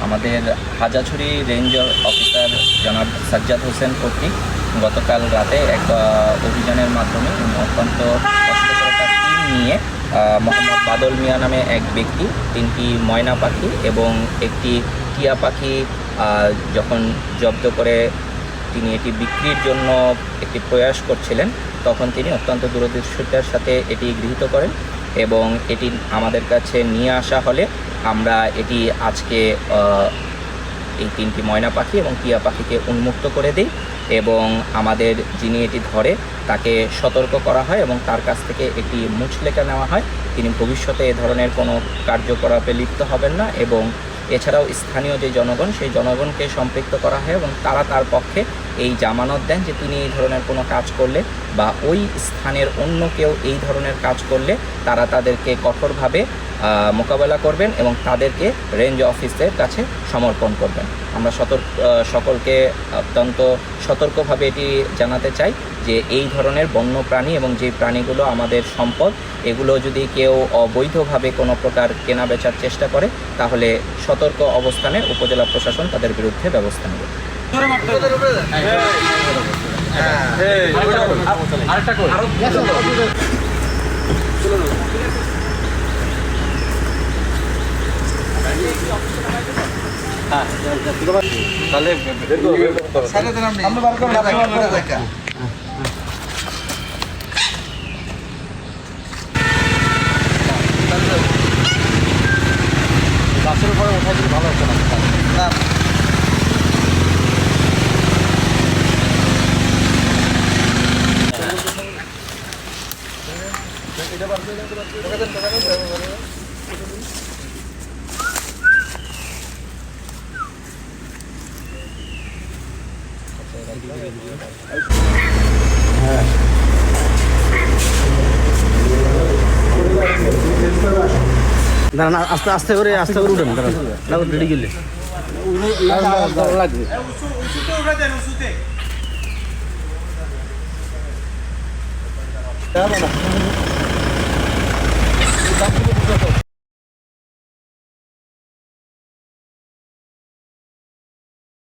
আমাদের Hajachhari range officer জনাব সাজ্জাদ হোসেন কর্তৃক গতকাল রাতে এক অভিযানের মাধ্যমে অত্যন্ত কষ্টকর একটা টিম নিয়ে মোহাম্মদ বাদল মিয়া নামে এক ব্যক্তি 3টি ময়না পাখি এবং একটি টিয়া পাখি যখন জব্দ করে তিনি এটি বিক্রির জন্য একটি প্রয়াস করছিলেন, তখন তিনি অত্যন্ত দূরদর্শিতার সাথে এটি গৃহীত করেন এবং এটি আমাদের কাছে নিয়ে আসা হলে আমরা এটি আজকে এই 3টি ময়না পাখি এবং টিয়া পাখিকে উন্মুক্ত করে দিই এবং আমাদের যিনি এটি ধরে তাকে সতর্ক করা হয় এবং তার কাছ থেকে একটি মুচলেখা নেওয়া হয়। তিনি ভবিষ্যতে এ ধরনের কোনো কার্যকলাপে লিপ্ত হবেন না এবং এছাড়াও স্থানীয় যে জনগণ, সেই জনগণকে সম্পৃক্ত করা হয় এবং তারা তার পক্ষে এই জামানত দেন যে তিনি এই ধরনের কোনো কাজ করলে বা ওই স্থানের অন্য কেউ এই ধরনের কাজ করলে তারা তাদেরকে কঠোরভাবে মোকাবেলা করবেন এবং তাদেরকে রেঞ্জ অফিসের কাছে সমর্পণ করবেন। আমরা সকলকে অত্যন্ত সতর্কভাবে এটি জানাতে চাই যে এই ধরনের বন্য প্রাণী এবং যে প্রাণীগুলো আমাদের সম্পদ, এগুলো যদি কেউ অবৈধভাবে কোনো প্রকার কেনা বেচার চেষ্টা করে তাহলে সতর্ক অবস্থানে উপজেলা প্রশাসন তাদের বিরুদ্ধে ব্যবস্থা নেবে। গাছের উপরে ওঠাই দিলে ভালো হতো না। দাঁড়ান, আস্তে আস্তে করে উঠেন, দাঁড়ান রেডি গেলে লাগবে।